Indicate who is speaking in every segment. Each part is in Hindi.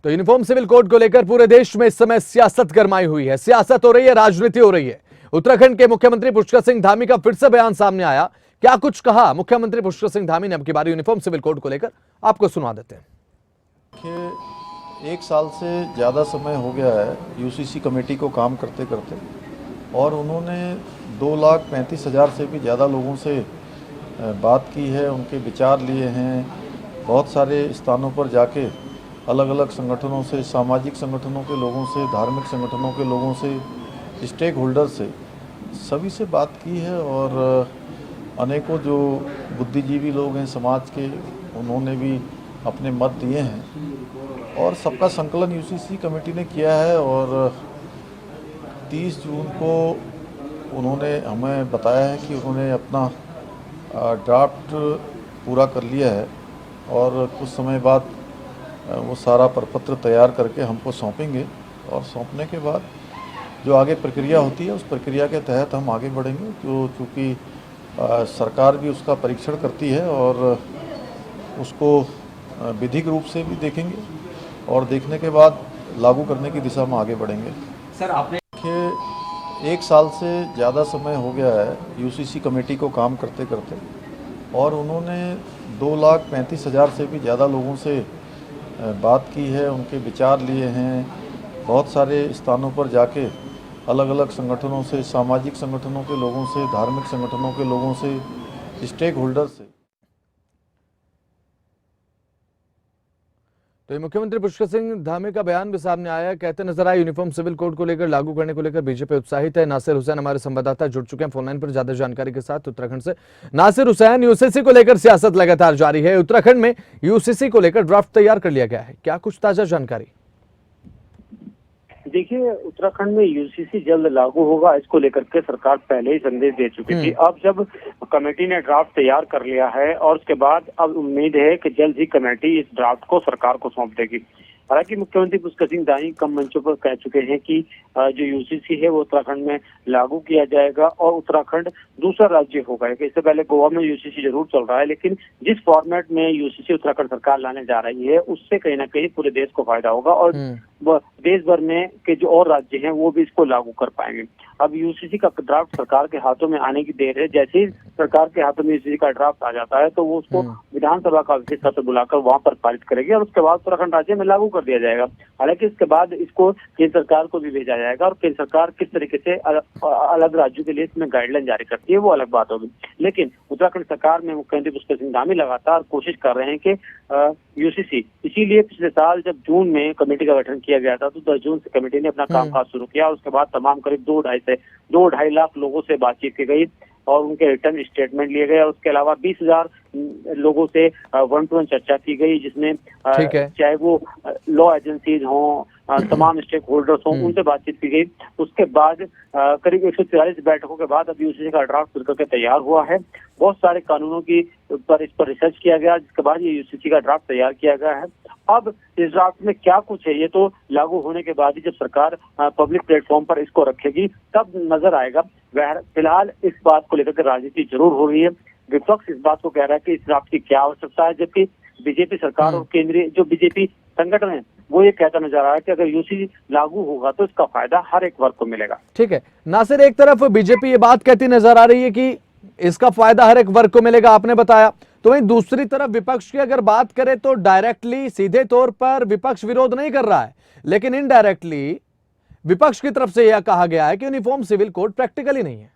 Speaker 1: तो यूनिफॉर्म सिविल कोड को लेकर पूरे देश में इस समय सियासत गरमाई हुई है। सियासत हो रही है, राजनीति हो रही है। उत्तराखंड के मुख्यमंत्री पुष्कर सिंह धामी का फिर से बयान सामने आया। क्या कुछ कहा मुख्यमंत्री पुष्कर सिंह धामी ने अब की बार यूनिफॉर्म सिविल कोड को लेकर, आपको सुना देते हैं।
Speaker 2: एक साल से ज़्यादा समय हो गया है यूसीसी कमेटी को काम करते करते, और उन्होंने 2,35,000 से भी ज़्यादा लोगों से बात की है, उनके विचार लिए हैं। बहुत सारे स्थानों पर जाके अलग अलग संगठनों से, सामाजिक संगठनों के लोगों से, धार्मिक संगठनों के लोगों से, स्टेक होल्डर से, सभी से बात की है। और अनेकों जो बुद्धिजीवी लोग हैं समाज के, उन्होंने भी अपने मत दिए हैं और सबका संकलन यूसीसी कमेटी ने किया है। और 30 जून को उन्होंने हमें बताया है कि उन्होंने अपना ड्राफ्ट पूरा कर लिया है और कुछ समय बाद वो सारा प्रपत्र तैयार करके हमको सौंपेंगे, और सौंपने के बाद जो आगे प्रक्रिया होती है उस प्रक्रिया के तहत हम आगे बढ़ेंगे। जो चूँकि सरकार भी उसका परीक्षण करती है और उसको विधिक रूप से भी देखेंगे, और देखने के बाद लागू करने की दिशा में आगे बढ़ेंगे।
Speaker 3: सर, आपने
Speaker 2: एक साल से ज़्यादा समय हो गया है यूसीसी कमेटी को काम करते करते, और उन्होंने 2,35,000 से भी ज़्यादा लोगों से बात की है, उनके विचार लिए हैं। बहुत सारे स्थानों पर जाके अलग अलग संगठनों से, सामाजिक संगठनों के लोगों से, धार्मिक संगठनों के लोगों से, स्टेक होल्डर से।
Speaker 1: तो मुख्यमंत्री पुष्कर सिंह धामी का बयान भी सामने आया। कहते नजर आए यूनिफॉर्म सिविल कोड को लेकर, लागू करने को लेकर बीजेपी उत्साहित है। नासिर हुसैन हमारे संवाददाता जुड़ चुके हैं फोनलाइन पर ज्यादा जानकारी के साथ उत्तराखंड से। नासिर हुसैन, यूसीसी को लेकर सियासत लगातार जारी है। उत्तराखंड में यूसीसी को लेकर ड्राफ्ट तैयार कर लिया गया है, क्या कुछ ताजा जानकारी?
Speaker 4: देखिए, उत्तराखंड में यूसीसी जल्द लागू होगा, इसको लेकर के सरकार पहले ही संदेश दे चुकी थी। अब जब कमेटी ने ड्राफ्ट तैयार कर लिया है और उसके बाद अब उम्मीद है कि जल्द ही कमेटी इस ड्राफ्ट को सरकार को सौंप देगी। हालांकि मुख्यमंत्री पुष्कर सिंह धामी कम मंचों पर कह चुके हैं कि जो यूसीसी है वो उत्तराखंड में लागू किया जाएगा और उत्तराखंड दूसरा राज्य होगा। इससे पहले गोवा में यूसीसी जरूर चल रहा है, लेकिन जिस फॉर्मेट में यूसीसी उत्तराखंड सरकार लाने जा रही है उससे कहीं ना कहीं पूरे देश को फायदा होगा और देश भर में के जो और राज्य हैं वो भी इसको लागू कर पाएंगे। अब यूसीसी का ड्राफ्ट सरकार के हाथों में आने की देर है। जैसे ही सरकार के हाथों में यूसीसी का ड्राफ्ट आ जाता है तो वो उसको विधानसभा का विशेष सत्र बुलाकर वहां पर पारित करेगी और उसके बाद उत्तराखंड राज्य में लागू कर दिया जाएगा। हालांकि इसके बाद इसको केंद्र सरकार को भी भेजा जाएगा और केंद्र सरकार किस तरीके से अलग राज्यों के लिए इसमें गाइडलाइन जारी करती है वो अलग बात होगी। लेकिन उत्तराखंड सरकार में मुख्यमंत्री पुष्कर सिंह धामी लगातार कोशिश कर रहे हैं कि यूसीसी, इसीलिए पिछले साल जब जून में कमेटी का गठन किया गया था तो 10 जून से कमेटी ने अपना कामकाज शुरू किया और उसके बाद तमाम करीब 2-2.5 लाख लोगों से बातचीत की गई और उनके रिटर्न स्टेटमेंट लिए गए और उसके अलावा 20,000 लोगों से 1-to-1 चर्चा की गई, जिसमें चाहे वो लॉ एजेंसीज हों, तमाम स्टेक होल्डर्स हों, उनसे बातचीत की गई। उसके बाद करीब 144 बैठकों के बाद अब यूसीसी का ड्राफ्ट खुल करके तैयार हुआ है। बहुत सारे कानूनों की इस पर रिसर्च किया गया, जिसके बाद ये यूसीसी का ड्राफ्ट तैयार किया गया है। अब इस ड्राफ्ट में क्या कुछ है ये तो लागू होने के बाद ही जब सरकार पब्लिक प्लेटफॉर्म पर इसको रखेगी तब नजर आएगा। फिलहाल इस बात को लेकर के राजनीति जरूर हो रही है। विपक्ष इस बात को कह रहा है कि इस ड्राफ्ट की क्या आवश्यकता है, जबकि बीजेपी सरकार और केंद्रीय जो बीजेपी संगठन है वो ये कहता नजर आ रहा है कि अगर यूसीसी लागू होगा तो इसका फायदा हर एक वर्ग को मिलेगा।
Speaker 1: ठीक है नासिर, एक तरफ बीजेपी ये बात कहती नजर आ रही है कि इसका फायदा हर एक वर्ग को मिलेगा, आपने बताया, तो वहीं दूसरी तरफ विपक्ष की अगर बात करें तो डायरेक्टली सीधे तौर पर विपक्ष विरोध नहीं कर रहा है, लेकिन इनडायरेक्टली विपक्ष की तरफ से यह कहा गया है कि यूनिफॉर्म सिविल कोड प्रैक्टिकली नहीं है।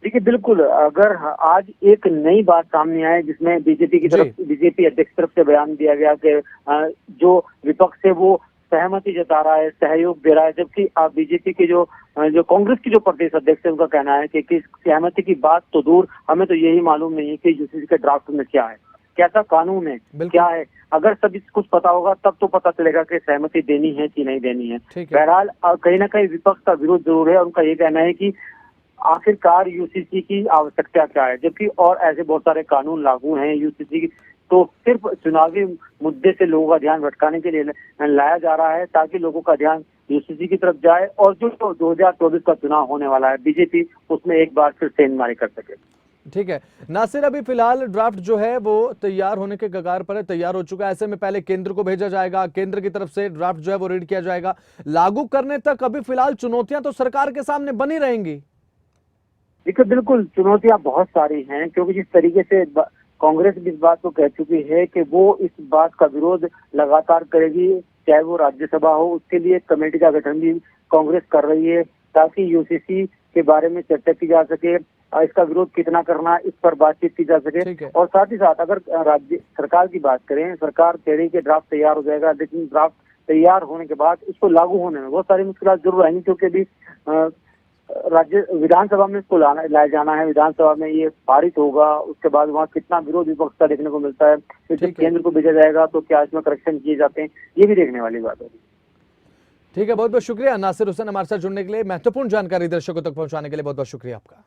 Speaker 4: देखिए, बिल्कुल, अगर आज एक नई बात सामने आए जिसमें बीजेपी अध्यक्ष तरफ से बयान दिया गया कि जो विपक्ष है वो सहमति जता रहा है, सहयोग दे रहा है, जबकि बीजेपी के जो कांग्रेस की जो प्रदेश अध्यक्ष है उनका कहना है कि सहमति की बात तो दूर, हमें तो यही मालूम नहीं है कि यूसीसी के ड्राफ्ट में क्या है, कैसा कानून है, क्या है। अगर सभी कुछ पता होगा तब तो पता चलेगा कि सहमति देनी है कि नहीं देनी है। बहरहाल कहीं ना कहीं विपक्ष का विरोध जरूर है। उनका ये कहना है कि आखिरकार यूसीसी की आवश्यकता क्या है, जबकि और ऐसे बहुत सारे कानून लागू हैं यूसीसी तो सिर्फ चुनावी मुद्दे से लोगों का ध्यान भटकाने के लिए लाया जा रहा है ताकि लोगों का ध्यान यूसीसी की तरफ जाए और जो 2024 का चुनाव होने वाला है बीजेपी उसमें एक बार फिर सेंधमारी कर सके।
Speaker 1: ठीक है नासिर, अभी फिलहाल ड्राफ्ट जो है वो तैयार होने के कगार पर है, तैयार हो चुका है। ऐसे में पहले केंद्र को भेजा जाएगा, केंद्र की तरफ से ड्राफ्ट जो है वो रीड किया जाएगा। लागू करने तक अभी फिलहाल चुनौतियां तो सरकार के सामने बनी रहेंगी।
Speaker 4: देखिए बिल्कुल चुनौतियां बहुत सारी हैं, क्योंकि जिस तरीके से कांग्रेस भी इस बात को कह चुकी है कि वो इस बात का विरोध लगातार करेगी, चाहे वो राज्यसभा हो। उसके लिए कमेटी का गठन भी कांग्रेस कर रही है ताकि यूसीसी के बारे में चर्चा की जा सके, इसका विरोध कितना करना इस पर बातचीत की जा
Speaker 1: ठीक
Speaker 4: सके।
Speaker 1: है।
Speaker 4: और साथ ही साथ अगर राज्य सरकार की बात करें, सरकार कह रही है कि ड्राफ्ट तैयार हो जाएगा, लेकिन ड्राफ्ट तैयार होने के बाद इसको लागू होने में बहुत सारी मुश्किलात जरूर आएंगी, क्योंकि अभी राज्य विधानसभा में इसको लाया जाना है, विधानसभा में ये पारित होगा, उसके बाद वहाँ कितना विरोध विपक्ष का देखने को मिलता है, फिर जब
Speaker 1: ठीक है।
Speaker 4: केंद्र को भेजा जाएगा तो क्या इसमें करेक्शन किए जाते हैं, ये भी देखने वाली बात है।
Speaker 1: ठीक है, बहुत बहुत शुक्रिया नासिर हुसैन हमारे साथ जुड़ने के लिए, महत्वपूर्ण जानकारी दर्शकों तक पहुंचाने के लिए बहुत बहुत शुक्रिया आपका।